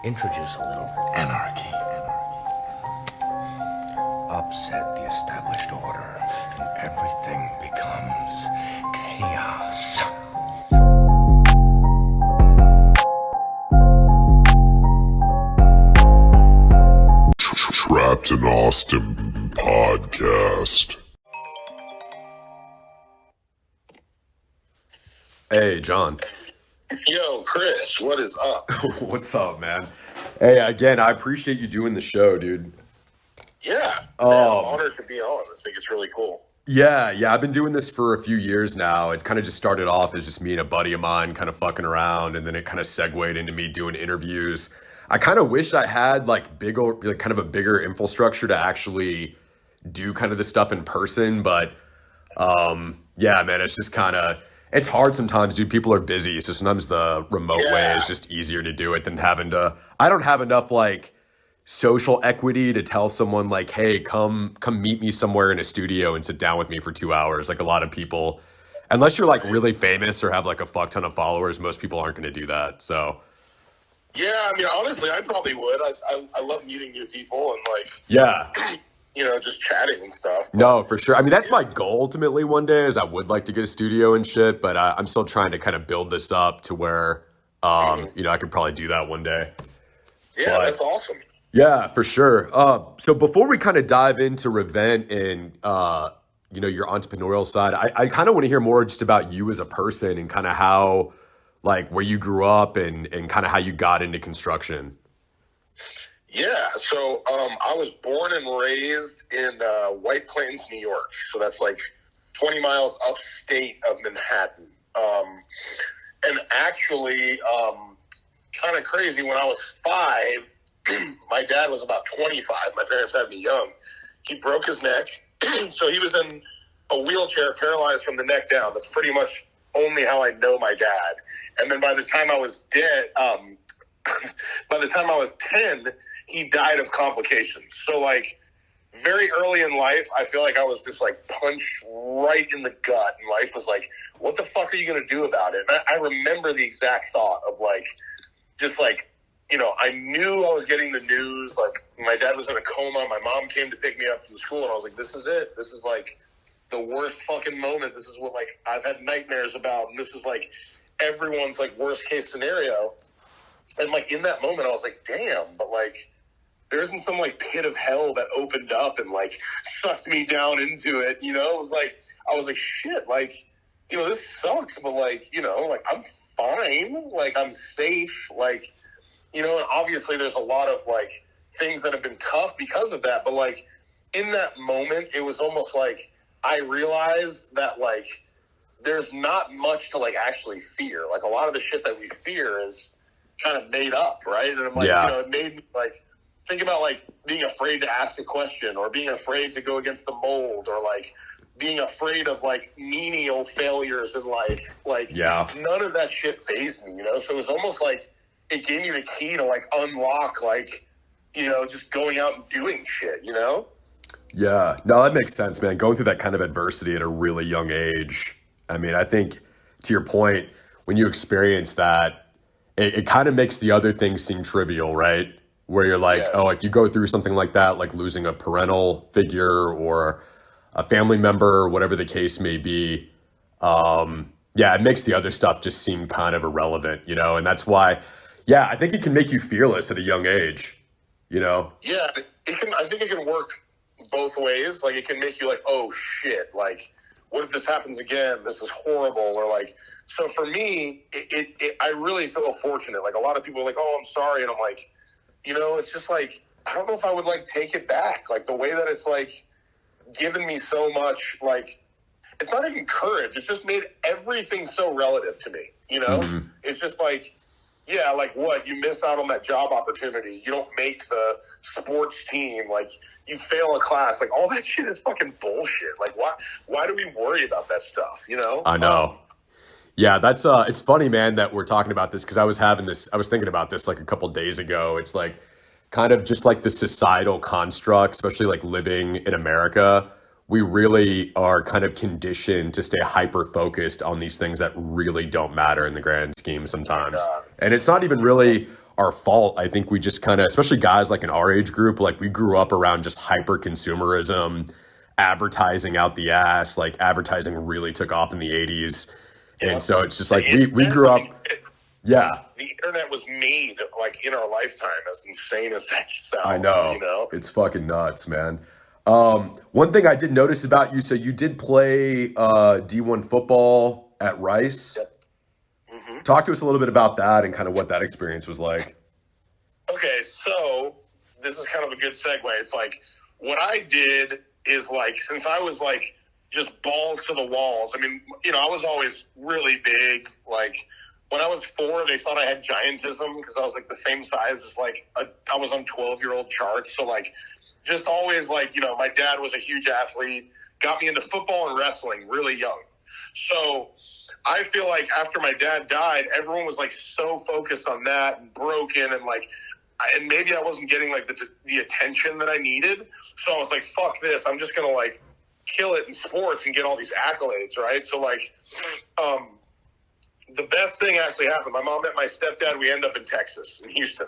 introduce a little anarchy. Upset the established order, and everything becomes chaos. Trapped in Austin podcast. Hey, John. Yo, Chris, what is up? What's up, man? Hey, again, I appreciate you doing the show, dude. Yeah, man, I'm honored to be on. I think it's really cool. Yeah, I've been doing this for a few years now. It kind of just started off as just me and a buddy of mine kind of fucking around, and then it kind of segued into me doing interviews. I kind of wish I had like kind of a bigger infrastructure to actually do kind of this stuff in person, but yeah, man, it's just kind of it's hard sometimes, dude. People are busy, so sometimes the remote way is just easier to do it than having to. I don't have enough like social equity to tell someone like, hey, come meet me somewhere in a studio and sit down with me for 2 hours. Like a lot of people, unless you're like really famous or have like a fuck ton of followers, most people aren't going to do that. So yeah, I mean, honestly, I probably would. I love meeting new people and like just chatting and stuff. No, for sure. I mean, that's my goal ultimately one day is I would like to get a studio and shit, but I'm still trying to kind of build this up to where I could probably do that one day. Yeah, that's awesome. Yeah, for sure. So before we kind of dive into Revent and your entrepreneurial side, I kind of want to hear more just about you as a person and kind of how, like, where you grew up and kind of how you got into construction. Yeah, so I was born and raised in White Plains, New York. So that's like 20 miles upstate of Manhattan. And actually, kind of crazy, when I was 5, my dad was about 25. My parents had me young. He broke his neck. So he was in a wheelchair, paralyzed from the neck down. That's pretty much only how I know my dad. And then by the time I was 10, he died of complications. So like very early in life, I feel like I was just like punched right in the gut. And life was like, what the fuck are you going to do about it? And I remember the exact thought of like, just like, I knew I was getting the news. Like, my dad was in a coma. My mom came to pick me up from school, and I was like, this is it. This is, like, the worst fucking moment. This is what, like, I've had nightmares about, and this is, like, everyone's, like, worst-case scenario. And, like, in that moment, I was like, damn, but, like, there isn't some, like, pit of hell that opened up and, like, sucked me down into it, It was, like, I was like, shit, like, this sucks, but, like, like, I'm fine. Like, I'm safe. Like, and obviously there's a lot of, like, things that have been tough because of that. But, like, in that moment, it was almost like I realized that, like, there's not much to, like, actually fear. Like, a lot of the shit that we fear is kind of made up, right? And I'm like, it made me, like, think about, like, being afraid to ask a question or being afraid to go against the mold or, like, being afraid of, like, menial failures in life. Like, none of that shit fazed me, So it was almost like it gave me the key to, like, unlock, like, just going out and doing shit, Yeah, no, that makes sense, man. Going through that kind of adversity at a really young age. I mean, I think to your point, when you experience that, it kind of makes the other things seem trivial, right? Where you're like, if you go through something like that, like losing a parental figure or a family member, or whatever the case may be, it makes the other stuff just seem kind of irrelevant, And that's why, I think it can make you fearless at a young age, Yeah, it can. I think it can work both ways. Like, it can make you like, oh shit, like, what if this happens again? This is horrible. Or like, so for me, I really feel fortunate. Like, a lot of people are like, oh, I'm sorry, and I'm like, it's just like, I don't know if I would like take it back. Like, the way that it's like given me so much, like, it's not even courage. It's just made everything so relative to me. Mm-hmm. It's just like, like what? You miss out on that job opportunity. You don't make the sports team. Like, you fail a class. Like, all that shit is fucking bullshit. Like, why do we worry about that stuff, I know. Yeah, that's it's funny, man, that we're talking about this because I was thinking about this like a couple days ago. It's like kind of just like the societal construct, especially like living in America. We really are kind of conditioned to stay hyper focused on these things that really don't matter in the grand scheme sometimes. And it's not even really our fault. I think we just kind of, especially guys like in our age group, like we grew up around just hyper consumerism, advertising out the ass. Like advertising really took off in the 80s. Yeah. And so it's just like we grew up. Yeah. The internet was made like in our lifetime, as insane as that sounds. I know. You know? It's fucking nuts, man. One thing I did notice about you, so you did play D1 football at Rice. Yep. Mm-hmm. Talk to us a little bit about that and kind of what that experience was like. Okay, so this is kind of a good segue. It's like what I did is like, since I was like just balls to the walls. I mean, you know, I was always really big. Like when I was 4, they thought I had giantism because I was like the same size as like I was on 12-year-old charts. So like just always like, you know, my dad was a huge athlete, got me into football and wrestling really young. So I feel like after my dad died, everyone was like so focused on that and broken and like, and maybe I wasn't getting like the attention that I needed. So I was like, fuck this. I'm just going to like kill it in sports and get all these accolades. Right. So like, the best thing actually happened. My mom met my stepdad. We end up in Texas, in Houston.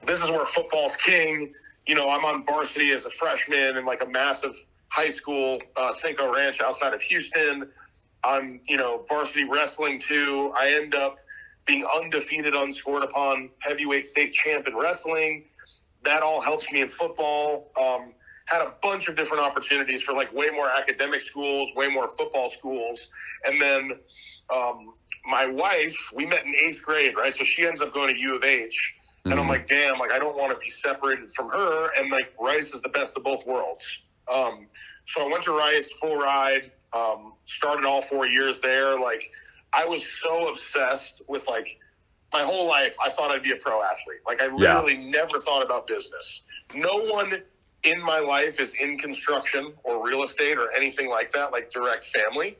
This is where football's king. You know, I'm on varsity as a freshman in like a massive high school, Cinco Ranch outside of Houston. I'm, you know, varsity wrestling too. I end up being undefeated, unscored upon, heavyweight state champ in wrestling. That all helps me in football. Had a bunch of different opportunities for like way more academic schools, way more football schools. And then my wife, we met in 8th grade, right? So she ends up going to U of H. And I'm like, damn, like I don't want to be separated from her. And like Rice is the best of both worlds. So I went to Rice, full ride, started all 4 years there. Like I was so obsessed with like my whole life. I thought I'd be a pro athlete. Like I literally never thought about business. No one in my life is in construction or real estate or anything like that, like direct family.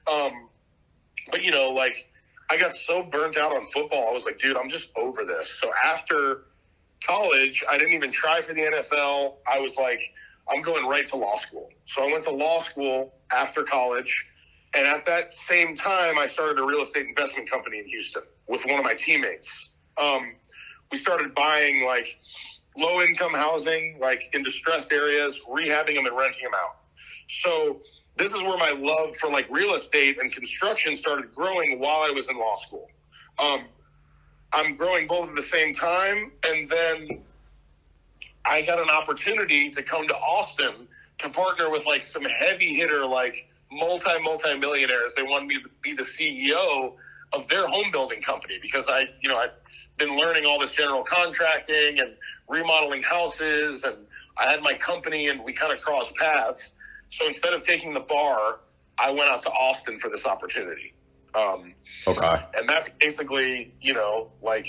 But you know, like I got so burnt out on football. I was like, dude, I'm just over this. So after college, I didn't even try for the NFL. I was like, I'm going right to law school. So I went to law school after college. And at that same time, I started a real estate investment company in Houston with one of my teammates. We started buying like low income housing, like in distressed areas, rehabbing them and renting them out. So this is where my love for like real estate and construction started growing while I was in law school. I'm growing both at the same time. And then I got an opportunity to come to Austin to partner with like some heavy hitter, like multi-millionaires. They wanted me to be the CEO of their home building company because I've been learning all this general contracting and remodeling houses, and I had my company and we kind of crossed paths. So instead of taking the bar, I went out to Austin for this opportunity. Okay. And that's basically, you know, like,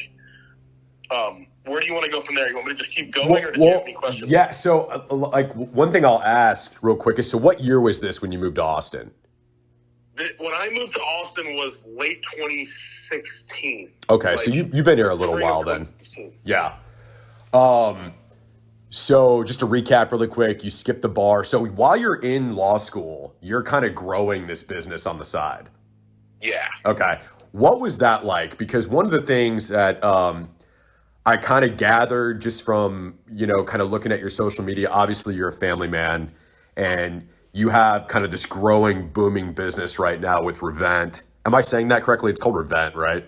where do you want to go from there? You want me to just keep going, or do you have any questions? Yeah. So, like, one thing I'll ask real quick is, so what year was this when you moved to Austin? When I moved to Austin was late 2016. Okay, like, so you've been here a little while then. 2016. Yeah. So just to recap really quick, you skipped the bar. So while you're in law school, you're kind of growing this business on the side. Yeah. Okay. What was that like? Because one of the things that I kind of gathered just from, you know, kind of looking at your social media, obviously you're a family man and you have kind of this growing, booming business right now with Revent. Am I saying that correctly? It's called Revent, right?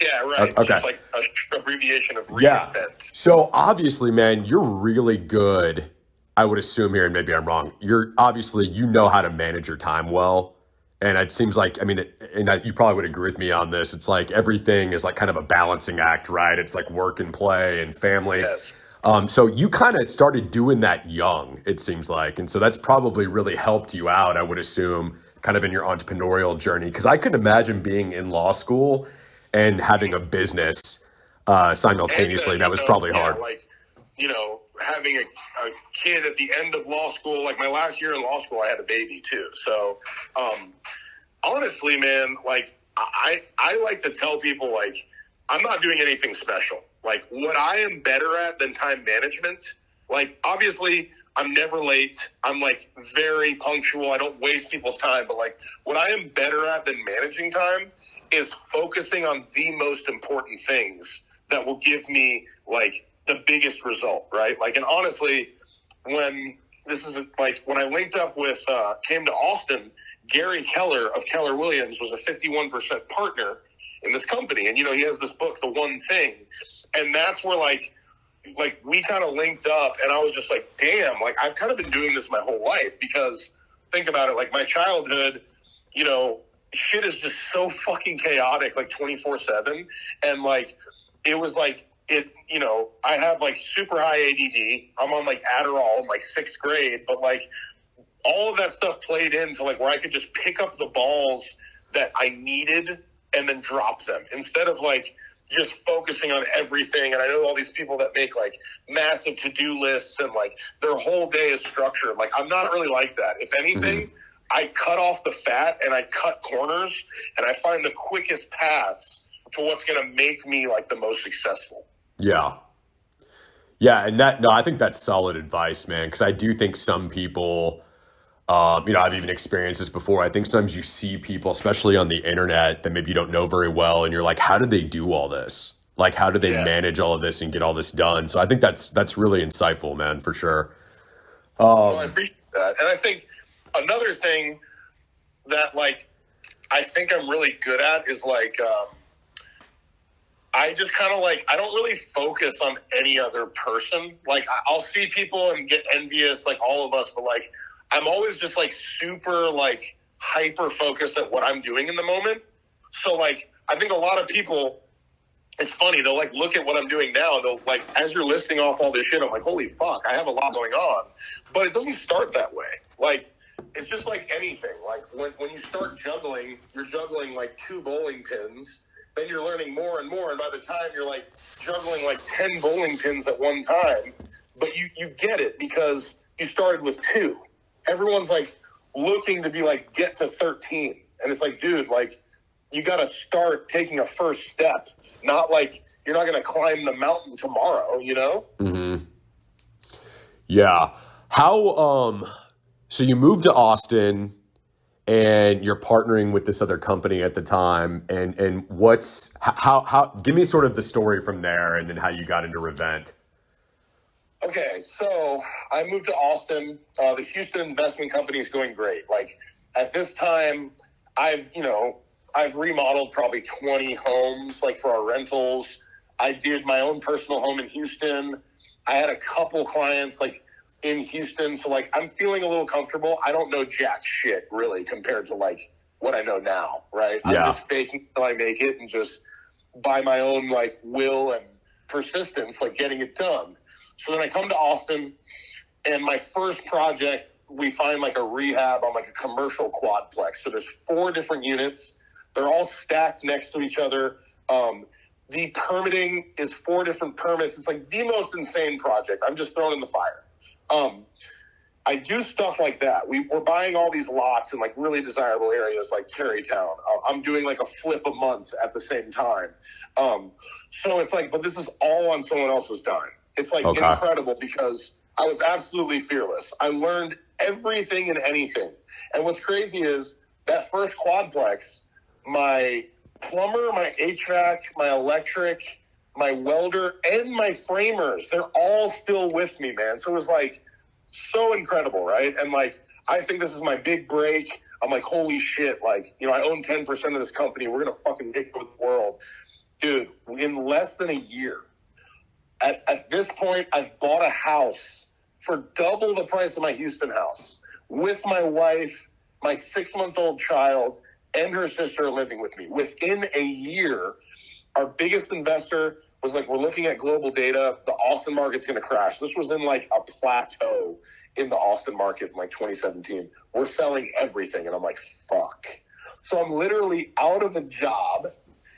Yeah, right. Okay. It's like a abbreviation of Revent. Yeah. So obviously, man, you're really good. I would assume here, and maybe I'm wrong. You're obviously, you know how to manage your time well. And it seems like, I mean, you probably would agree with me on this. It's like everything is like kind of a balancing act, right? It's like work and play and family. Yes. So you kind of started doing that young, it seems like. And so that's probably really helped you out, I would assume, kind of in your entrepreneurial journey. Because I could imagine being in law school and having a business simultaneously. That was probably hard. Like, you know, having a kid at the end of law school, like my last year in law school, I had a baby too. So, honestly, man, like I like to tell people, like, I'm not doing anything special. Like what I am better at than time management, like obviously I'm never late. I'm like very punctual. I don't waste people's time, but like what I am better at than managing time is focusing on the most important things that will give me like the biggest result, right? Like, and honestly, when I linked up with, came to Austin, Gary Keller of Keller Williams was a 51% partner in this company. And, he has this book, The One Thing. And that's where like we kind of linked up, and I was just like, damn, like I've kind of been doing this my whole life, because think about it, like my childhood, shit is just so fucking chaotic, like 24/7. And like, it was like, I have like super high ADD. I'm on like Adderall in like 6th grade, but like all of that stuff played into like where I could just pick up the balls that I needed and then drop them, instead of like just focusing on everything. And I know all these people that make like massive to-do lists and like their whole day is structured. Like, I'm not really like that. If anything, I cut off the fat and I cut corners, and I find the quickest paths to what's going to make me like the most successful. Yeah. Yeah. And I think that's solid advice, man. Cause I do think some people, I've even experienced this before. I think sometimes you see people, especially on the internet, that maybe you don't know very well, and you're like, how did they do all this? Like, how do they manage all of this and get all this done? So I think that's really insightful, man, for sure. Well, I appreciate that. And I think another thing that like I think I'm really good at is like I just kind of like, I don't really focus on any other person. Like, I'll see people and get envious, like all of us, but like I'm always just like super like hyper focused at what I'm doing in the moment. So like I think a lot of people, it's funny, they'll like look at what I'm doing now, they'll like, as you're listing off all this shit, I'm like, holy fuck, I have a lot going on. But it doesn't start that way. Like, it's just like anything. Like when you start juggling, you're juggling like 2 bowling pins, then you're learning more and more, and by the time you're like juggling like 10 bowling pins at one time, but you get it because you started with 2. Everyone's like looking to be like, get to 13. And it's like, dude, like you got to start taking a first step, not like you're not going to climb the mountain tomorrow, Mm-hmm. Yeah. How, so you moved to Austin and you're partnering with this other company at the time, and how give me sort of the story from there, and then how you got into Revent. Okay, so I moved to Austin. The Houston investment company is going great. Like at this time, I've remodeled probably 20 homes, like for our rentals. I did my own personal home in Houston. I had a couple clients like in Houston. So like, I'm feeling a little comfortable. I don't know jack shit really compared to like what I know now. Right. Yeah. I'm just faking until I make it, and just by my own like will and persistence, like getting it done. So then I come to Austin, and my first project, we find like a rehab on like a commercial quadplex. So there's 4 different units. They're all stacked next to each other. The permitting is 4 different permits. It's like the most insane project. I'm just thrown in the fire. I do stuff like that. We're buying all these lots in like really desirable areas like Terrytown. I'm doing like a flip a month at the same time. So it's like, but this is all on someone else's dime. It's like incredible, because I was absolutely fearless. I learned everything and anything. And what's crazy is that first quadplex, my plumber, my HVAC, my electric, my welder, and my framers, they're all still with me, man. So it was like so incredible, right? And like, I think this is my big break. I'm like, holy shit, like, I own 10% of this company. We're going to fucking take over the world. Dude, in less than a year, at this point, I've bought a house for double the price of my Houston house with my wife, my 6-month-old child, and her sister living with me. Within a year, our biggest investor was like, we're looking at global data. The Austin market's going to crash. This was in like a plateau in the Austin market in like 2017. We're selling everything. And I'm like, fuck. So I'm literally out of a job.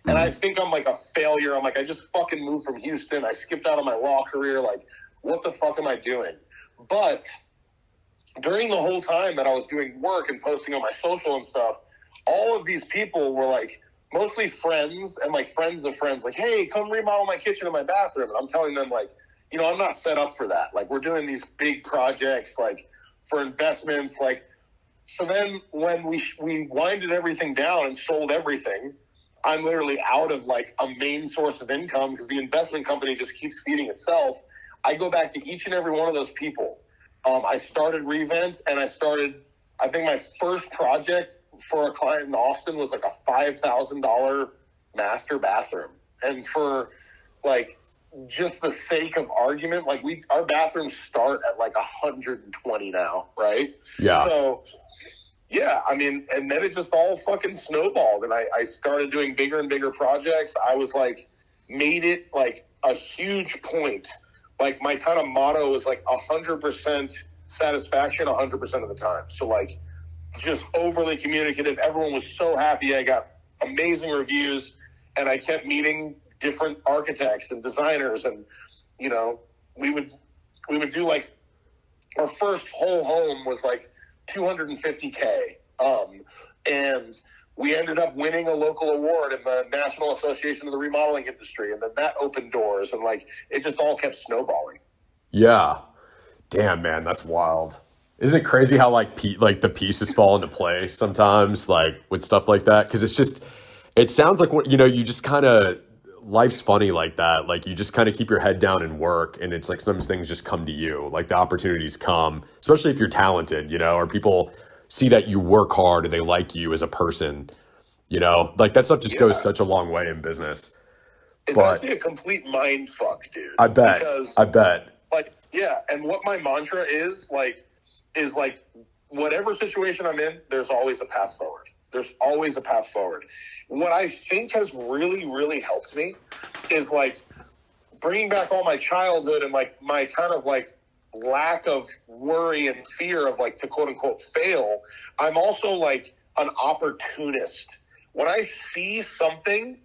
And I think I'm like a failure. I'm like, I just fucking moved from Houston. I skipped out on my law career. Like, what the fuck am I doing? But during the whole time that I was doing work and posting on my social and stuff, all of these people were like, mostly friends and like friends of friends, like, hey, come remodel my kitchen and my bathroom. And I'm telling them like, I'm not set up for that. Like, we're doing these big projects, like for investments. Like, so then when we winded everything down and sold everything, I'm literally out of like a main source of income because the investment company just keeps feeding itself. I go back to each and every one of those people. I started Revent, and I think my first project for a client in Austin was like a $5,000 master bathroom. And for like just the sake of argument, like our bathrooms start at like 120 now, right? Yeah. So yeah, I mean, and then it just all fucking snowballed, and I started doing bigger and bigger projects. I was like, made it like a huge point. Like my kind of motto was like 100% satisfaction 100% of the time. So like just overly communicative. Everyone was so happy. I got amazing reviews, and I kept meeting different architects and designers, and you know, we would do like our first whole home was like $250K, and we ended up winning a local award in the National Association of the Remodeling Industry, and then that opened doors, and like it just all kept snowballing. Yeah. Damn, man, that's wild. Isn't it crazy how like the pieces fall into place sometimes, like with stuff like that? Because it's just, it sounds like what, you know, you just kind of, life's funny like that. Like you just kind of keep your head down and work, and it's like sometimes things just come to you. Like the opportunities come, especially if you're talented, you know, or people see that you work hard and they like you as a person, you know, like that stuff just goes such a long way in business. It's actually a complete mind fuck, dude. I bet. Like, yeah, and what my mantra is whatever situation I'm in, there's always a path forward. There's always a path forward. What I think has really, really helped me is like bringing back all my childhood and like my kind of like lack of worry and fear of like to quote unquote fail. I'm also like an opportunist. When I see something,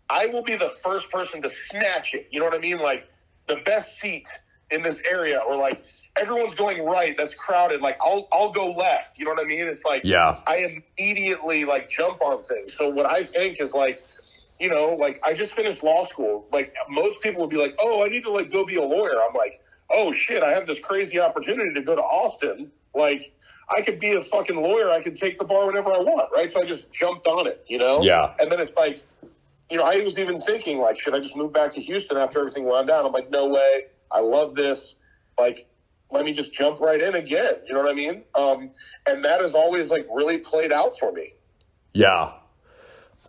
I will be the first person to snatch it. You know what I mean? Like the best seat in this area, or like everyone's going right, that's crowded, like I'll go left. You know what I mean? It's like, yeah, I immediately like jump on things. So what I think is like, you know, like I just finished law school. Like most people would be like, oh, I need to like go be a lawyer. I'm like, oh shit, I have this crazy opportunity to go to Austin. Like I could be a fucking lawyer. I could take the bar whenever I want. Right. So I just jumped on it, you know? Yeah. And then it's like, you know, I was even thinking like, should I just move back to Houston after everything wound down? I'm like, no way. I love this. Like, let me just jump right in again. You know what I mean? And that has always like really played out for me. Yeah.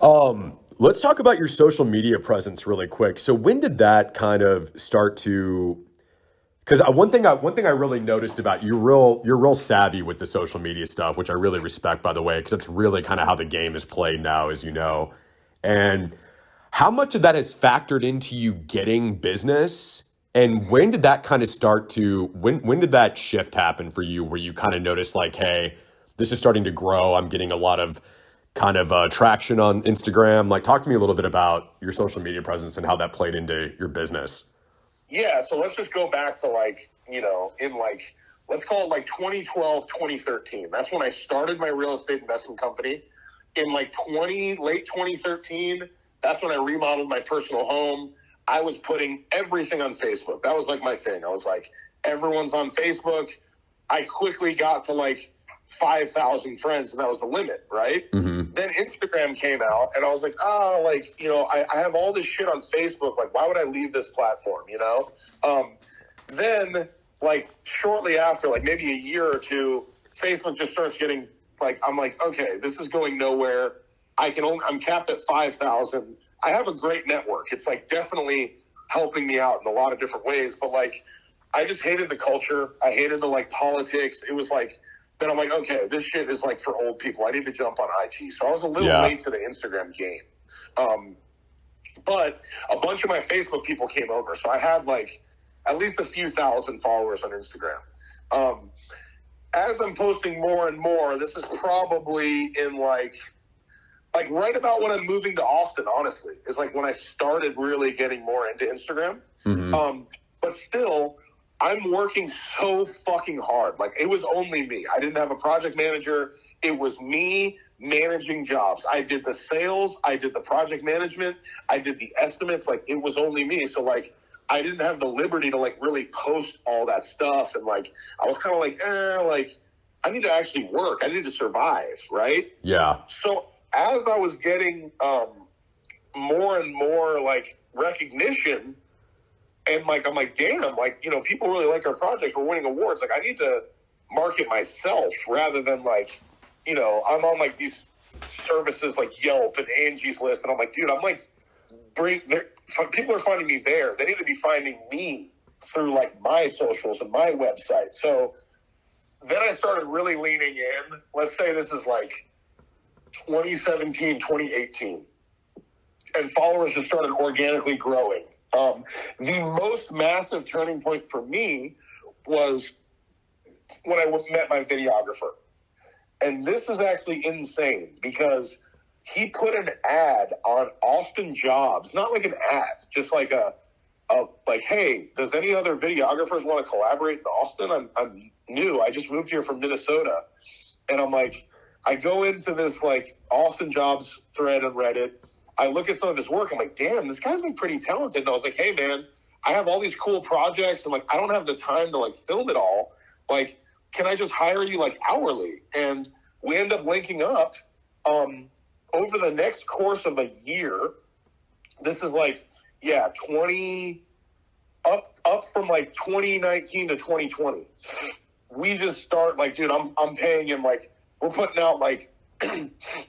Let's talk about your social media presence really quick. So when did that kind of start to, because one thing I really noticed about you, you're real savvy with the social media stuff, which I really respect, by the way, because that's really kind of how the game is played now, as you know. And how much of that has factored into you getting business? And when did that kind of start to, when did that shift happen for you where you kind of noticed like, hey, this is starting to grow. I'm getting a lot of kind of traction on Instagram. Like talk to me a little bit about your social media presence and how that played into your business. Yeah. So let's just go back to like, you know, in like, let's call it like 2012, 2013. That's when I started my real estate investment company. In like late 2013, that's when I remodeled my personal home. I was putting everything on Facebook. That was like my thing. I was like, everyone's on Facebook. I quickly got to like 5,000 friends, and that was the limit, right? Mm-hmm. Then Instagram came out, and I was like, like, you know, I have all this shit on Facebook. Like, why would I leave this platform, you know? Then, like, shortly after, like maybe a year or two, Facebook just starts getting, like, I'm like, okay, this is going nowhere. I'm capped at 5,000. I have a great network. It's like definitely helping me out in a lot of different ways. But like, I just hated the culture. I hated the like politics. It was like, then I'm like, okay, this shit is like for old people. I need to jump on IG. So I was a little late to the Instagram game. But a bunch of my Facebook people came over. So I had like at least a few thousand followers on Instagram. As I'm posting more and more, this is probably in like right about when I'm moving to Austin, honestly, is like when I started really getting more into Instagram. Mm-hmm. But still, I'm working so fucking hard. Like it was only me. I didn't have a project manager. It was me managing jobs. I did the sales. I did the project management. I did the estimates. Like it was only me. So like, I didn't have the liberty to like really post all that stuff. And like, I was kind of like, like I need to actually work. I need to survive. Right. Yeah. So as I was getting more and more like recognition. And like, I'm like, damn, like, you know, people really like our projects. We're winning awards. Like, I need to market myself rather than like, you know, I'm on like these services like Yelp and Angie's List. And I'm like, dude, I'm like, people are finding me there. They need to be finding me through like my socials and my website. So then I started really leaning in. Let's say this is like 2017, 2018. And followers just started organically growing. The most massive turning point for me was when I met my videographer. And this is actually insane because he put an ad on Austin Jobs, not like an ad, just like a like, hey, does any other videographers want to collaborate in Austin? I'm new. I just moved here from Minnesota. And I'm like, I go into this like Austin Jobs thread on Reddit. I look at some of his work. I'm like, damn, this guy's like pretty talented. And I was like, hey, man, I have all these cool projects. And like, I don't have the time to like film it all. Like, can I just hire you like hourly? And we end up linking up over the next course of a year. This is like, yeah, up from like 2019 to 2020. We just start like, dude, I'm paying him like, we're putting out like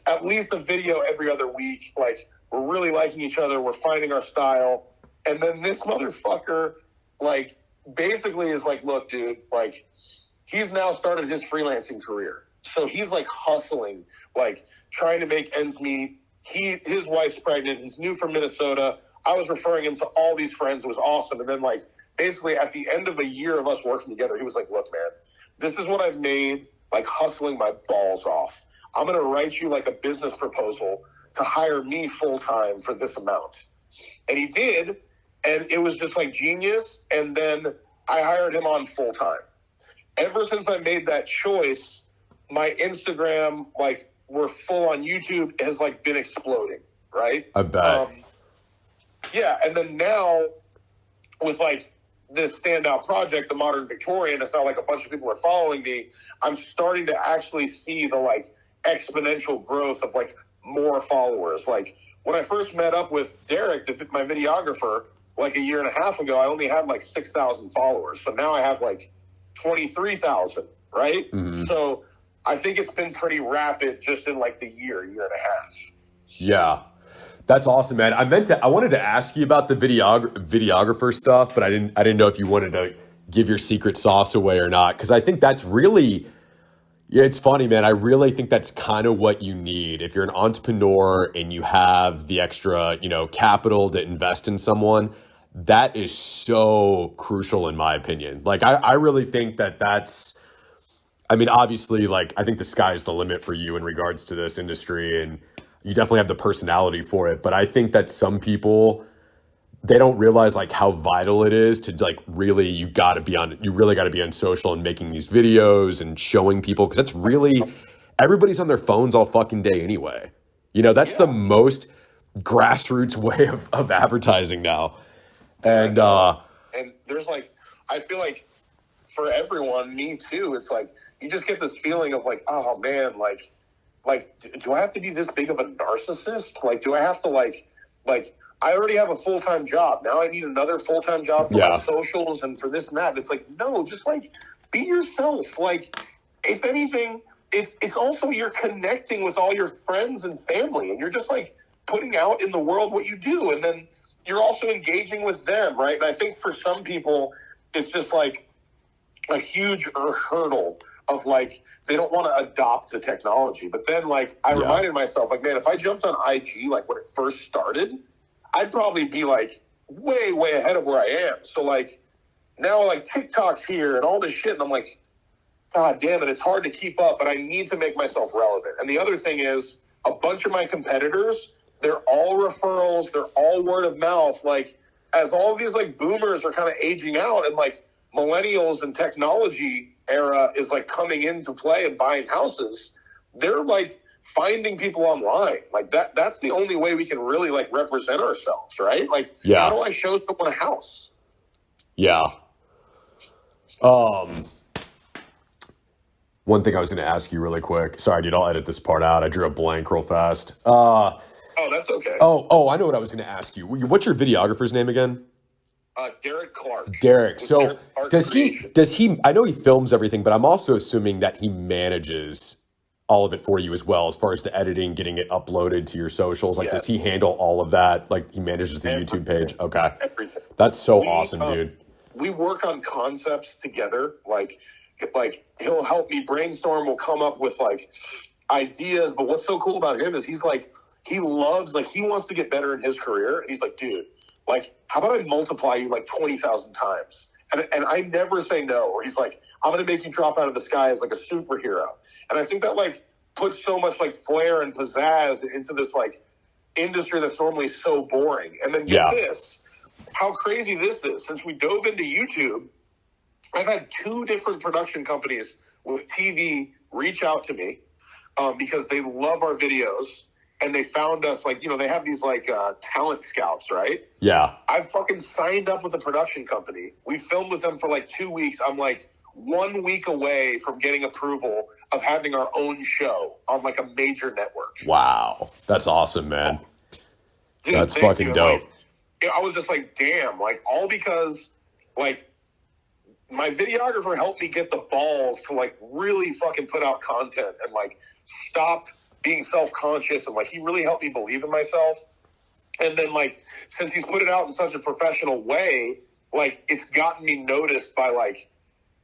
at least a video every other week. Like, we're really liking each other. We're finding our style. And then this motherfucker, like, basically is like, look, dude, like, he's now started his freelancing career. So he's, like, hustling, like, trying to make ends meet. His wife's pregnant. He's new from Minnesota. I was referring him to all these friends. It was awesome. And then, like, basically at the end of a year of us working together, he was like, look, man, this is what I've made, like, hustling my balls off. I'm going to write you, like, a business proposal to hire me full-time for this amount. And he did, and it was just like genius. And then I hired him on full-time. Ever since I made that choice, my Instagram, like, we're full on YouTube, has like been exploding, right? I bet. Yeah, and then now with like this standout project, the Modern Victorian, it's not like a bunch of people are following me. I'm starting to actually see the like exponential growth of like more followers. Like when I first met up with Derek, my videographer, like a year and a half ago, I only had like 6,000 followers. So now I have like 23,000, right? Mm-hmm. So I think it's been pretty rapid just in like the year and a half. Yeah. That's awesome, man. I wanted to ask you about the videographer stuff, but I didn't know if you wanted to give your secret sauce away or not. Cause I think that's really, yeah, it's funny, man. I really think that's kind of what you need. If you're an entrepreneur and you have the extra, capital to invest in someone, that is so crucial in my opinion. Like, I really think that's, I mean, obviously, like, I think the sky's the limit for you in regards to this industry, and you definitely have the personality for it. But I think that some people, they don't realize like how vital it is to like really, you really got to be on social and making these videos and showing people, because that's really, everybody's on their phones all fucking day anyway. That's the most grassroots way of advertising now. And there's like, I feel like for everyone, me too, it's like, you just get this feeling of like, oh man, like, do I have to be this big of a narcissist? Like, do I have to like, I already have a full-time job. Now I need another full-time job for my socials and for this and that. It's like, no, just like be yourself. Like, if anything, it's also you're connecting with all your friends and family, and you're just like putting out in the world what you do. And then you're also engaging with them, right? And I think for some people, it's just like a huge hurdle of like, they don't want to adopt the technology. But then like, I reminded myself, like, man, if I jumped on IG, like when it first started, I'd probably be like way, way ahead of where I am. So like now like TikTok's here and all this shit. And I'm like, God damn it. It's hard to keep up, but I need to make myself relevant. And the other thing is a bunch of my competitors, they're all referrals. They're all word of mouth. Like as all of these like boomers are kind of aging out and like millennials and technology era is like coming into play and buying houses, they're like finding people online. Like that's the only way we can really like represent ourselves, right? Like, how do I show someone a house? Yeah. One thing I was going to ask you really quick. Sorry, dude, I'll edit this part out. I drew a blank real fast. Oh, Oh, that's okay. Oh, I know what I was going to ask you. What's your videographer's name again? Derek Clark. Derek. So Derek Clark does Creation. he, I know he films everything, but I'm also assuming that he manages all of it for you as well, as far as the editing, getting it uploaded to your socials. Like, does Yeah. he handle all of that? Like, he manages the YouTube page? Okay. Everything. That's so awesome, dude. We work on concepts together. Like he'll help me brainstorm. We'll come up with like ideas. But what's so cool about him is he loves, like, he wants to get better in his career. And he's like, dude, like, how about I multiply you like 20,000 times? And I never say no. Or he's like, I'm going to make you drop out of the sky as like a superhero. And I think that like puts so much like flair and pizzazz into this like industry that's normally so boring. And then get this, how crazy this is. Since we dove into YouTube, I've had 2 different production companies with TV reach out to me because they love our videos. And they found us, like, you know, they have these, like, talent scouts, right? Yeah. I fucking signed up with a production company. We filmed with them for, like, 2 weeks. I'm, like, 1 week away from getting approval of having our own show on, like, a major network. Wow. That's awesome, man. Dude, that's thank fucking you. dope. Like, I was just like, damn. Like, all because, like, my videographer helped me get the balls to, like, really fucking put out content and, like, stop being self-conscious, and like he really helped me believe in myself. And then like since he's put it out in such a professional way, like it's gotten me noticed by like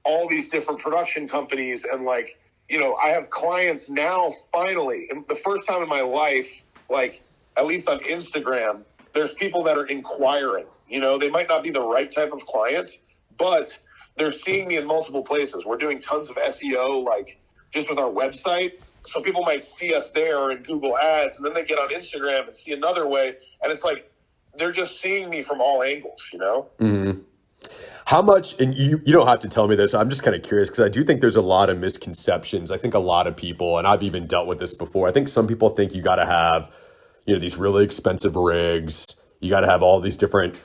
all these different production companies. And like, you know, I have clients now finally, and the first time in my life, like at least on Instagram, there's people that are inquiring. You know, they might not be the right type of client, but they're seeing me in multiple places. We're doing tons of SEO, like just with our website. So people might see us there in Google Ads, and then they get on Instagram and see another way. And it's like, they're just seeing me from all angles, you know? Mm-hmm. How much, and you don't have to tell me this, I'm just kind of curious, because I do think there's a lot of misconceptions. I think a lot of people, and I've even dealt with this before, I think some people think you got to have, you know, these really expensive rigs. You got to have all these different,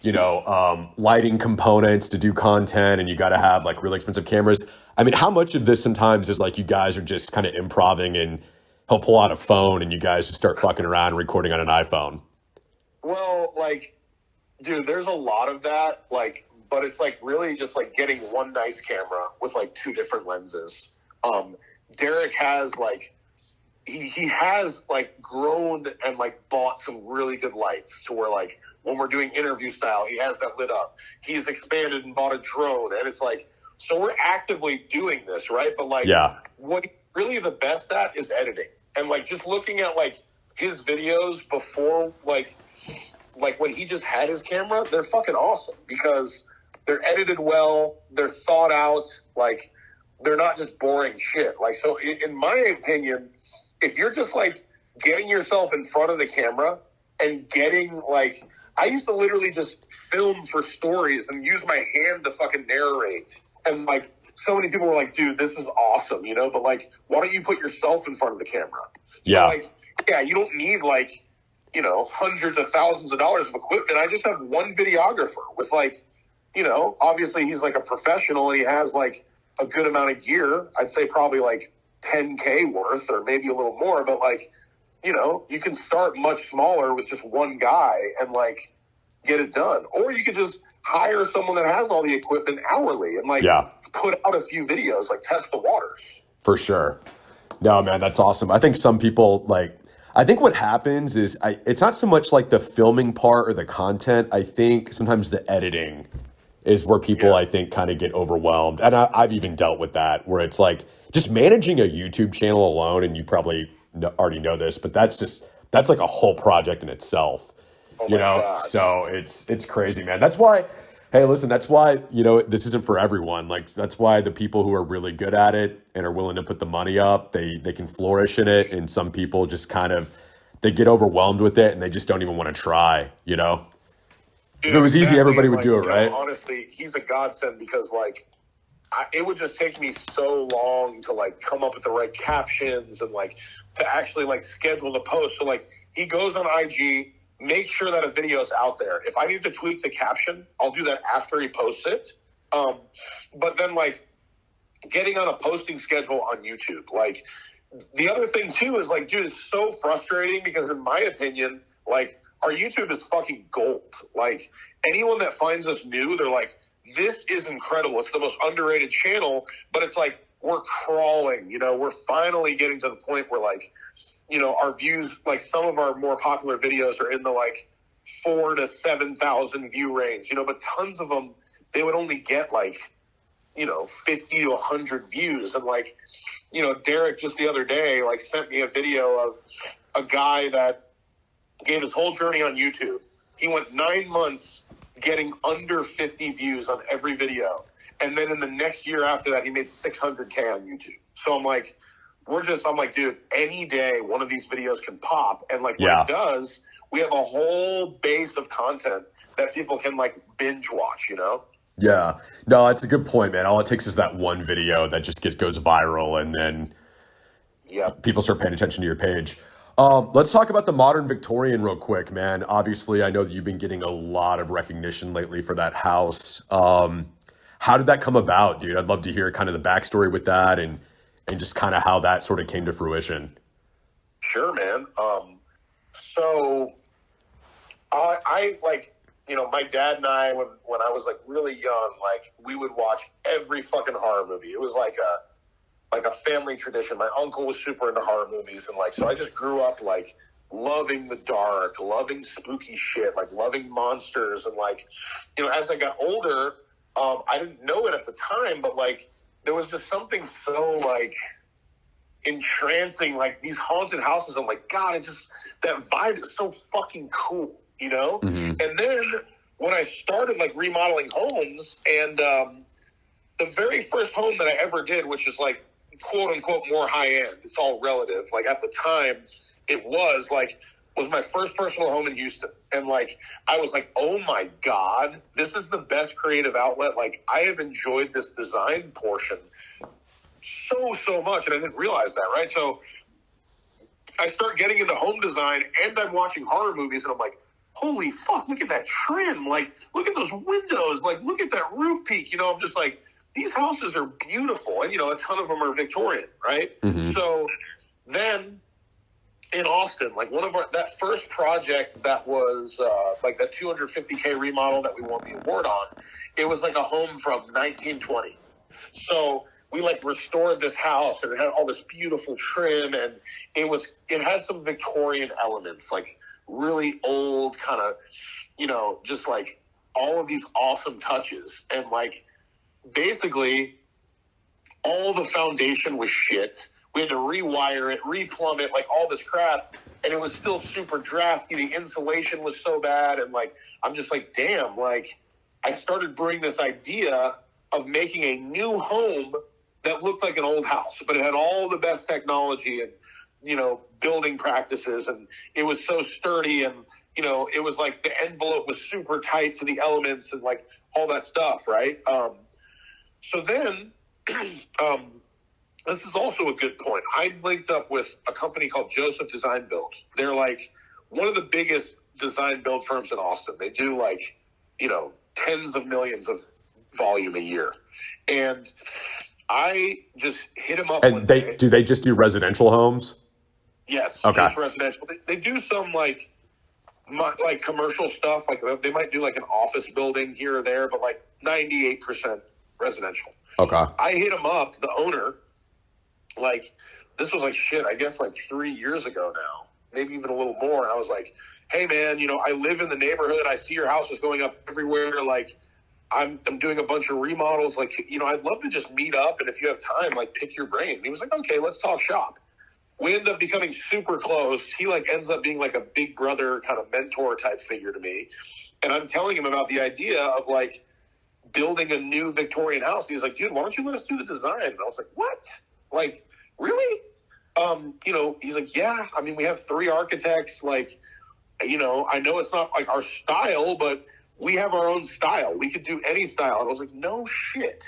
you know, lighting components to do content, and you got to have like really expensive cameras. I mean, how much of this sometimes is like you guys are just kind of improvising and he'll pull out a phone and you guys just start fucking around and recording on an iPhone? Well, like, dude, there's a lot of that, like, but it's like really just like getting one nice camera with like 2 different lenses. Derek has like, he has like grown and like bought some really good lights to where like when we're doing interview style, he has that lit up. He's expanded and bought a drone, and it's like, so we're actively doing this, right? But like, what he's really the best at is editing. And like just looking at like his videos before, like when he just had his camera, they're fucking awesome because they're edited well, they're thought out, like they're not just boring shit. Like, so in my opinion, if you're just like getting yourself in front of the camera and getting like, I used to literally just film for stories and use my hand to fucking narrate. And like so many people were like, dude, this is awesome, you know, but like, why don't you put yourself in front of the camera? Yeah. So, like, yeah, you don't need like, you know, hundreds of thousands of dollars of equipment. I just have one videographer with like, you know, obviously he's like a professional and he has like a good amount of gear. I'd say probably like 10K worth or maybe a little more, but like, you know, you can start much smaller with just one guy and like get it done. Or you could just hire someone that has all the equipment hourly and like put out a few videos, like test the waters. For sure. No, man, that's awesome. I think some people like, I think what happens is it's not so much like the filming part or the content. I think sometimes the editing is where people, I think, kind of get overwhelmed. And I've even dealt with that where it's like just managing a YouTube channel alone. And you probably already know this, but that's like a whole project in itself, you know? God. So it's crazy, man. That's why, hey, listen, that's why, you know, this isn't for everyone. Like, that's why the people who are really good at it and are willing to put the money up, they can flourish in it. And some people just kind of, they get overwhelmed with it and they just don't even want to try, you know? Dude, if it was easy, everybody would do it, right? Know, honestly, he's a godsend because, like, it would just take me so long to, like, come up with the right captions and, like, to actually, like, schedule the post. So, like, he goes on IG, make sure that a video is out there. If I need to tweak the caption, I'll do that after he posts it. But then, like, getting on a posting schedule on YouTube, like, the other thing too is like, dude, it's so frustrating because in my opinion, like our YouTube is fucking gold. Like anyone that finds us new, they're like, this is incredible. It's the most underrated channel, but it's like, we're crawling, you know, we're finally getting to the point where like, you know, our views, like some of our more popular videos are in the like 4,000 to 7,000 view range, you know, but tons of them, they would only get like, you know, 50 to 100 views. And like, you know, Derek just the other day, like sent me a video of a guy that gave his whole journey on YouTube. He went 9 months getting under 50 views on every video. And then in the next year after that, he made 600K on YouTube. So I'm like, dude, any day one of these videos can pop. And like, when it does, we have a whole base of content that people can like binge watch, you know? Yeah. No, that's a good point, man. All it takes is that one video that just goes viral, and then people start paying attention to your page. Let's talk about the Modern Victorian real quick, man. Obviously, I know that you've been getting a lot of recognition lately for that house. How did that come about, dude? I'd love to hear kind of the backstory with that and just kind of how that sort of came to fruition. Sure, man. So I like, you know, my dad and I, when I was like really young, like we would watch every fucking horror movie. It was like a family tradition. My uncle was super into horror movies, and like, so I just grew up like loving the dark, loving spooky shit, like loving monsters. And like, you know, as I got older, I didn't know it at the time, but like there was just something so like entrancing, like these haunted houses. I'm like, God, it just, that vibe is so fucking cool, you know? Mm-hmm. And then when I started like remodeling homes, and the very first home that I ever did, which is like quote unquote more high end, it's all relative. Like at the time it was my first personal home in Houston. And like, I was like, oh my God, this is the best creative outlet. Like I have enjoyed this design portion so much. And I didn't realize that. Right. So I start getting into home design, and I'm watching horror movies, and I'm like, holy fuck, look at that trim. Like, look at those windows. Like, look at that roof peak. You know, I'm just like, these houses are beautiful. And, you know, a ton of them are Victorian, right? Mm-hmm. So then in Austin, like that first project that was like that 250K remodel that we won the award on, it was like a home from 1920. So we like restored this house, and it had all this beautiful trim, and it had some Victorian elements, like really old kind of, you know, just like all of these awesome touches. And like basically all the foundation was shit. We had to rewire it, replumb it, like all this crap, and it was still super drafty. The insulation was so bad, and like I'm just like, damn, like I started brewing this idea of making a new home that looked like an old house, but it had all the best technology and, you know, building practices, and it was so sturdy, and, you know, it was like the envelope was super tight to the elements and like all that stuff, right? So then, this is also a good point. I linked up with a company called Joseph Design Build. They're like one of the biggest design build firms in Austin. They do like, you know, tens of millions of volume a year. And I just hit them up. And do they just do residential homes? Yes. Okay. Just residential. They do some like commercial stuff. Like they might do like an office building here or there, but like 98% residential. Okay. I hit him up, the owner, like this was like shit, I guess like 3 years ago now, maybe even a little more. And I was like, hey man, you know, I live in the neighborhood. I see your house is going up everywhere. Like I'm doing a bunch of remodels. Like, you know, I'd love to just meet up, and if you have time, like pick your brain. And he was like, okay, let's talk shop. We end up becoming super close. He like ends up being like a big brother kind of mentor type figure to me. And I'm telling him about the idea of like building a new Victorian house. He's like, dude, why don't you let us do the design? And I was like, what? Like, really? You know, he's like, yeah, I mean, we have 3 architects. Like, you know, I know it's not like our style, but we have our own style. We could do any style. And I was like, no shit.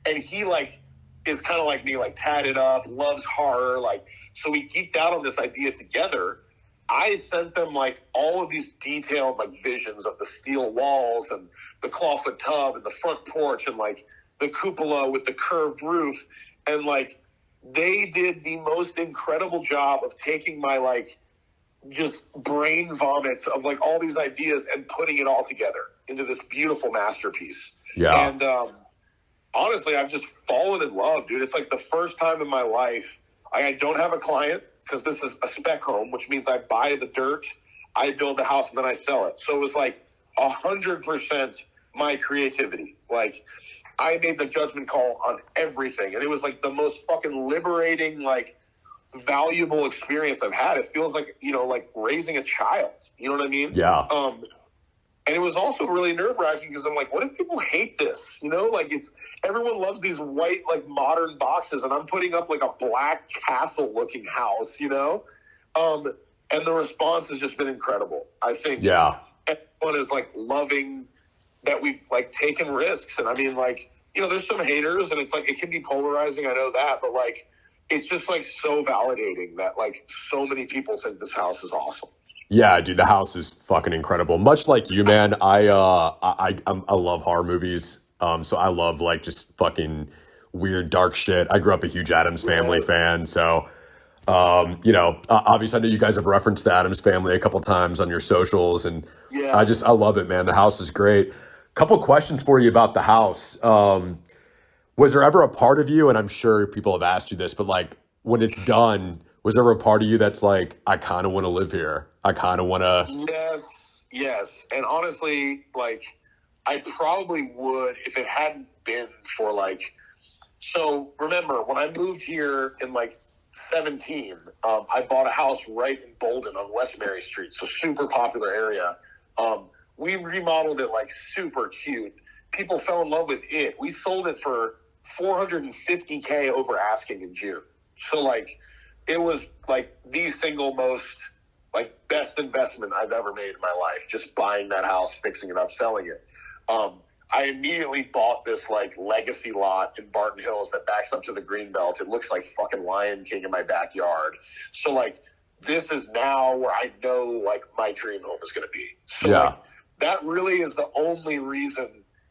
And he like is kind of like me, like tatted up, loves horror. Like, so we geeked out on this idea together. I sent them like all of these detailed like visions of the steel walls and the clawfoot tub and the front porch and like the cupola with the curved roof. And like they did the most incredible job of taking my like just brain vomits of like all these ideas and putting it all together into this beautiful masterpiece. Yeah. And honestly, I've just fallen in love, dude. It's like the first time in my life I don't have a client because this is a spec home, which means I buy the dirt, I build the house, and then I sell it. So it was like 100% my creativity. Like, I made the judgment call on everything, and it was like the most fucking liberating, like, valuable experience I've had. It feels like, you know, like raising a child. You know what I mean? Yeah. And it was also really nerve-wracking because I'm like, what if people hate this? You know, like everyone loves these white, like modern boxes, and I'm putting up like a black castle-looking house, you know? And the response has just been incredible. I think everyone is like loving that we've like taken risks. And I mean, like, you know, there's some haters, and it's like it can be polarizing. I know that, but like, it's just like so validating that like so many people think this house is awesome. Yeah, dude, the house is fucking incredible. Much like you, man. I love horror movies. So I love like just fucking weird, dark shit. I grew up a huge Addams Family fan. So, you know, obviously I know you guys have referenced the Addams Family a couple times on your socials, and I love it, man. The house is great. Couple questions for you about the house. Was there ever a part of you, and I'm sure people have asked you this, but like when it's done, was there ever a part of you that's like, I kind of want to live here? I kind of want to. Yes. And honestly, like, I probably would if it hadn't been for like, so remember when I moved here in like 17, I bought a house right in Bolden on West Mary Street. So super popular area. We remodeled it like super cute. People fell in love with it. We sold it for $450K over asking in June. So like, it was like the single most like best investment I've ever made in my life. Just buying that house, fixing it up, selling it. I immediately bought this like legacy lot in Barton Hills that backs up to the Greenbelt. It looks like fucking Lion King in my backyard. So like, this is now where I know like my dream home is going to be. So like, that really is the only reason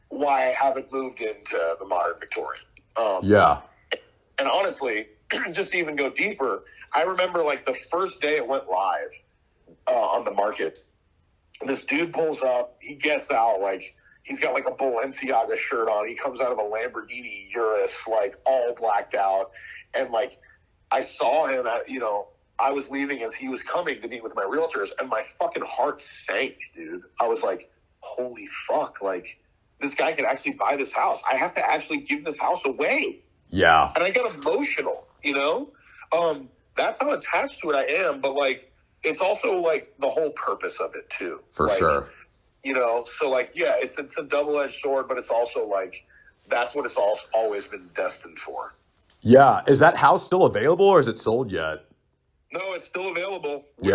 why I haven't moved into the Modern Victorian. And honestly, just to even go deeper, I remember like the first day it went live on the market, this dude pulls up, he gets out, like he's got like a Balenciaga shirt on, he comes out of a Lamborghini Urus, like all blacked out, and like I saw him at, you know, I was leaving as he was coming to meet with my realtors, and my fucking heart sank, dude. I was like, holy fuck, like this guy could actually buy this house. I have to actually give this house away. Yeah. And I got emotional, you know? That's how attached to it I am, but like, it's also like the whole purpose of it too. For like, sure. You know, so like, yeah, it's a double-edged sword, but it's also like, that's what it's always been destined for. Yeah. Is that house still available or is it sold yet? No, it's still available. We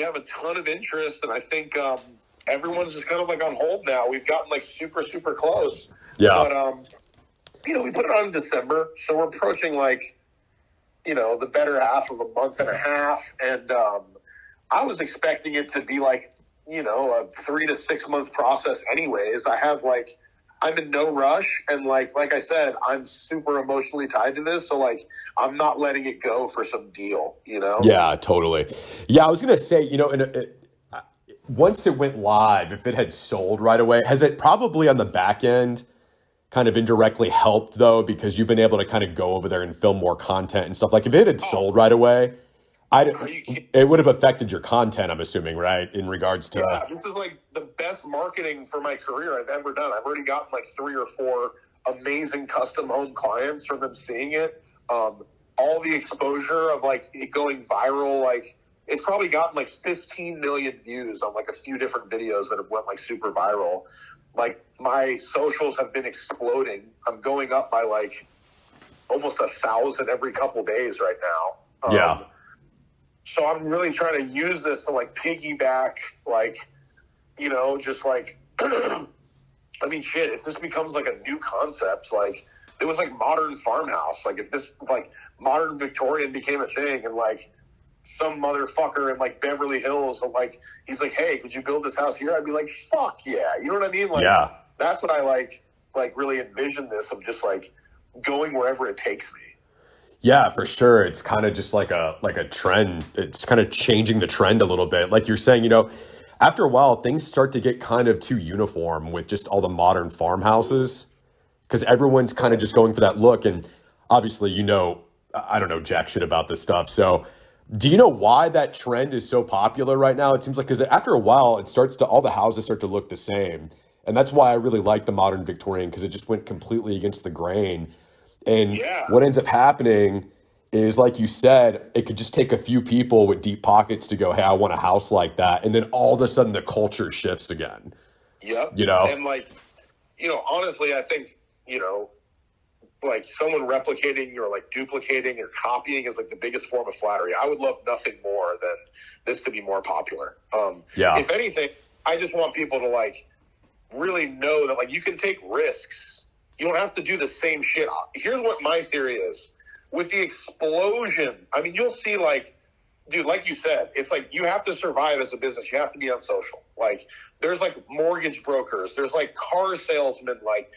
have a ton of interest, and I think everyone's just kind of like on hold now. We've gotten like super, super close. Yeah. But, you know, we put it on in December, so we're approaching like, you know, the better half of a month and a half. And I was expecting it to be like, you know, a 3 to 6 month process anyways. I'm in no rush. And like I said, I'm super emotionally tied to this. So like, I'm not letting it go for some deal, you know? Yeah, totally. Yeah, I was going to say, you know, once it went live, if it had sold right away, has it probably on the back end kind of indirectly helped though, because you've been able to kind of go over there and film more content and stuff? Like if it had sold right away, it would have affected your content, I'm assuming, right? In regards to... Yeah, this is like the best marketing for my career I've ever done. I've already gotten like 3 or 4 amazing custom home clients from them seeing it. All the exposure of like it going viral, like it's probably gotten like 15 million views on like a few different videos that have went like super viral. Like my socials have been exploding. I'm going up by like almost 1,000 every couple days right now. So I'm really trying to use this to like piggyback, like, you know, just like, I mean, shit, if this becomes like a new concept, like it was like modern farmhouse. Like if this like Modern Victorian became a thing and like some motherfucker in like Beverly Hills, like he's like, hey, could you build this house here? I'd be like, fuck yeah. You know what I mean? Like, that's what I like really envision this of just like going wherever it takes me. Yeah, for sure. It's kind of just like a trend. It's kind of changing the trend a little bit. Like you're saying, after a while, things start to get kind of too uniform with just all the modern farmhouses because everyone's kind of just going for that look. And obviously, I don't know jack shit about this stuff. So, do you know why that trend is so popular right now? It seems like because after a while, all the houses start to look the same, and that's why I really like the modern Victorian because it just went completely against the grain. And Yeah. what ends up happening is, like you said, it could just take a few people with deep pockets to go, hey, I want a house like that. And then all of a sudden the culture shifts again. Yep. You know? And honestly, I think, like someone replicating or like duplicating or copying is like the biggest form of flattery. I would love nothing more than this to be more popular. Yeah. If anything, I just want people to like really know that like you can take risks. You don't have to do the same shit. Here's what my theory is. With the explosion, I mean, you'll see like, dude, like you said, it's like you have to survive as a business. You have to be on social. Like there's like mortgage brokers. There's like car salesmen. Like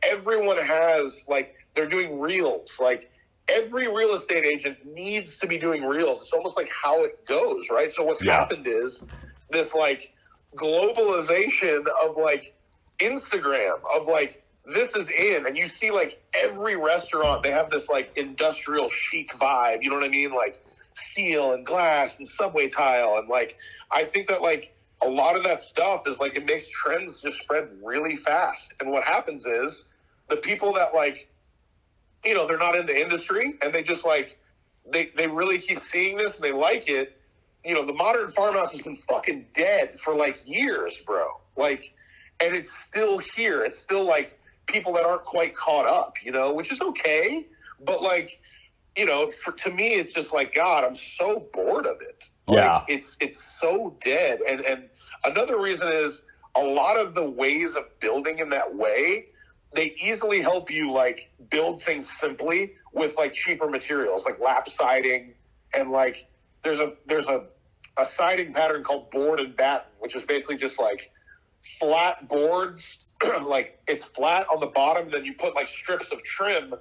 everyone has like, they're doing reels. Like every real estate agent needs to be doing reels. It's almost like how it goes, right? So what's happened is this like globalization of like Instagram, of like, this is in, and you see like every restaurant, they have this like industrial chic vibe, you know what I mean? Like steel and glass and subway tile. And like, I think that like a lot of that stuff is like, it makes trends just spread really fast. And what happens is the people that like, they're not in the industry and they just like, they really keep seeing this and they like it. The modern farmhouse has been fucking dead for like years, bro. Like, and it's still here. It's still like, people that aren't quite caught up, which is okay. But like, to me, it's just like, God, I'm so bored of it. Yeah. Like, it's so dead. And another reason is a lot of the ways of building in that way, they easily help you like build things simply with like cheaper materials, like lap siding. And like, there's a siding pattern called board and batten, which is basically just like flat boards. Like it's flat on the bottom, then you put like strips of trim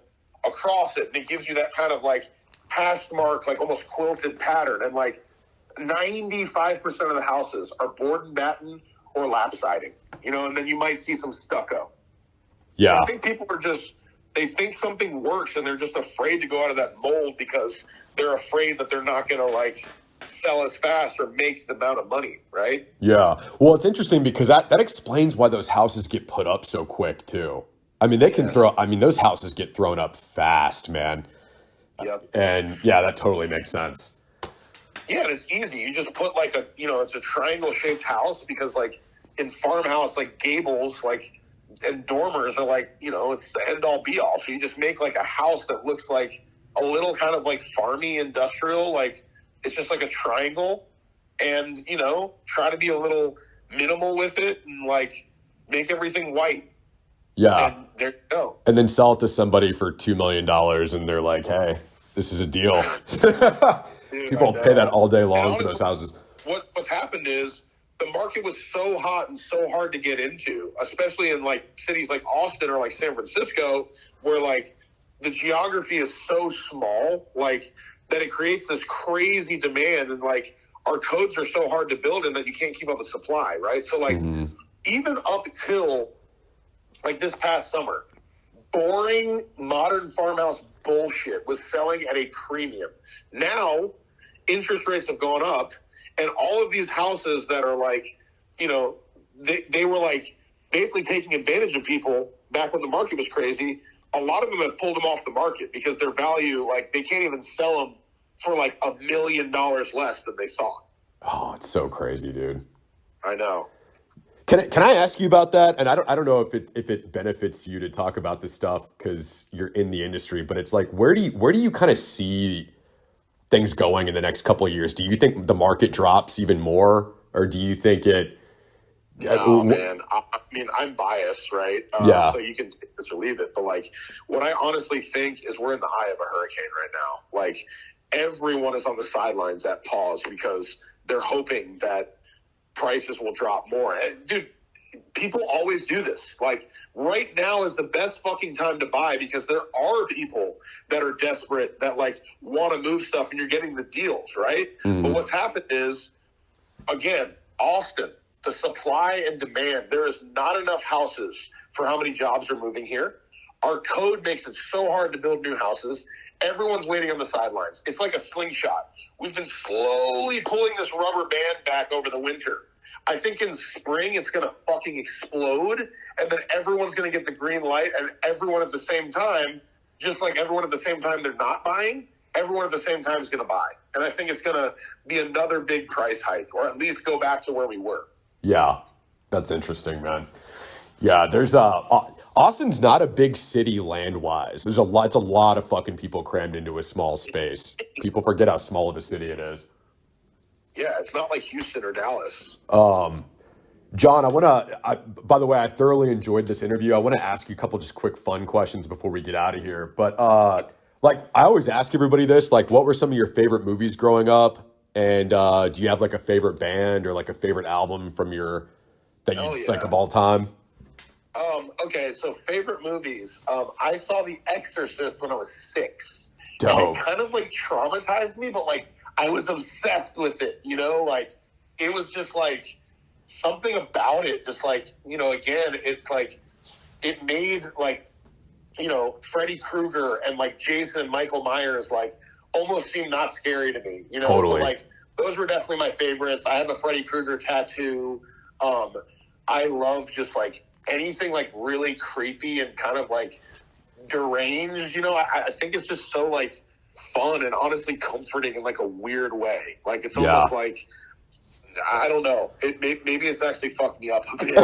across it, and it gives you that kind of like hash mark, like almost quilted pattern. And like 95% of the houses are board and batten or lap siding, and then you might see some stucco. Yeah. I think people are they think something works and they're just afraid to go out of that mold because they're afraid that they're not going to like sell as fast or make the amount of money, right? Yeah. Well, it's interesting because that explains why those houses get put up so quick too. I mean, those houses get thrown up fast, man. Yep. And yeah, that totally makes sense. Yeah, and it's easy. You just put like it's a triangle shaped house because like in farmhouse, like gables, like, and dormers are like, it's the end all be all. So you just make like a house that looks like a little kind of like farmy industrial, like, it's just like a triangle, and, try to be a little minimal with it and like make everything white. Yeah. And there you go. And then sell it to somebody for $2 million and they're like, hey, this is a deal. Dude, People pay that all day long for those houses. What's happened is the market was so hot and so hard to get into, especially in like cities like Austin or like San Francisco, where like the geography is so small, like, that it creates this crazy demand, and like our codes are so hard to build in that you can't keep up with supply, right? So like even up till like this past summer, boring modern farmhouse bullshit was selling at a premium. Now interest rates have gone up, and all of these houses that are like, they were like basically taking advantage of people back when the market was crazy. A lot of them have pulled them off the market because their value, like, they can't even sell them for like $1 million less than they thought. Oh, it's so crazy, dude. I know. Can I ask you about that? And I don't know if it benefits you to talk about this stuff because you're in the industry, but it's like, where do you kind of see things going in the next couple of years? Do you think the market drops even more, or do you think it? No, man. I mean, I'm biased, right? Yeah. So you can take this or leave it. But like, what I honestly think is we're in the eye of a hurricane right now. Like, everyone is on the sidelines at pause because they're hoping that prices will drop more. And dude, people always do this. Like, right now is the best fucking time to buy because there are people that are desperate that, like, want to move stuff and you're getting the deals, right? But what's happened is, again, Austin, the supply and demand, there is not enough houses for how many jobs are moving here. Our code makes it so hard to build new houses. Everyone's waiting on the sidelines. It's like a slingshot. We've been slowly pulling this rubber band back over the winter. I think in spring it's going to fucking explode, and then everyone's going to get the green light, and everyone at the same time, just like everyone at the same time they're not buying, everyone at the same time is going to buy. And I think it's going to be another big price hike, or at least go back to where we were. Yeah, that's interesting, man. Yeah, there's Austin's not a big city land-wise. It's a lot of fucking people crammed into a small space. People forget how small of a city it is. Yeah, it's not like Houston or Dallas. John, by the way, I thoroughly enjoyed this interview. I want to ask you a couple just quick fun questions before we get out of here. But like, I always ask everybody this, like, what were some of your favorite movies growing up? And do you have like a favorite band or like a favorite album from like of all time? Okay, so favorite movies. I saw The Exorcist when I was 6. Dope. And it kind of like traumatized me, but like I was obsessed with it, you know, like it was just like something about it, just like, you know, again, it's like it made like, you know, Freddy Krueger and like Jason and Michael Myers like almost seem not scary to me, you know. Totally. So, like, those were definitely my favorites. I have a Freddy Krueger tattoo. I love just like anything like really creepy and kind of like deranged, you know. I think it's just so like fun and honestly comforting in like a weird way. Like it's almost like, I don't know. Maybe it's actually fucked me up a bit.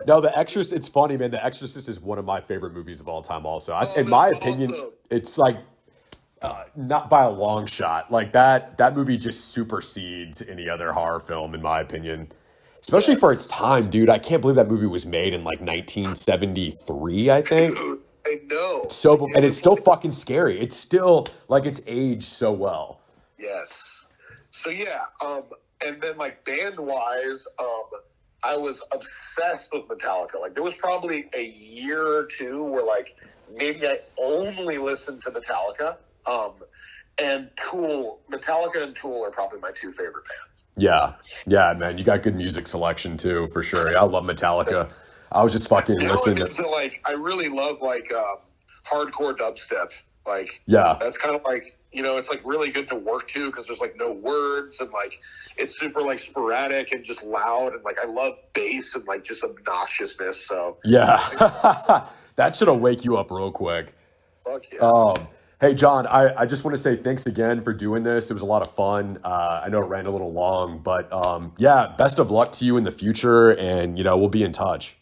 No, The Exorcist, it's funny, man. The Exorcist is one of my favorite movies of all time also. In my opinion, awesome. It's like, not by a long shot. Like that movie just supersedes any other horror film, in my opinion. Especially for its time, dude. I can't believe that movie was made in like 1973, I think. Dude, I know. And it's still fucking scary. It's still, like, it's aged so well. Yes. So, yeah. And then, like, band-wise, I was obsessed with Metallica. Like, there was probably a year or two where, like, maybe I only listened to Metallica. And Tool, Metallica and Tool are probably my two favorite bands. Yeah, man. You got good music selection, too, for sure. Yeah, I love Metallica. I was just fucking listening to, like, I really love, like, hardcore dubstep. Like, yeah, that's kind of like, you know, it's like really good to work to because there's like no words and like it's super like sporadic and just loud and like I love bass and like just obnoxiousness. So yeah, that should wake you up real quick. Fuck yeah. Hey John, I just want to say thanks again for doing this. It was a lot of fun. I know it ran a little long, but yeah, best of luck to you in the future, and you know we'll be in touch.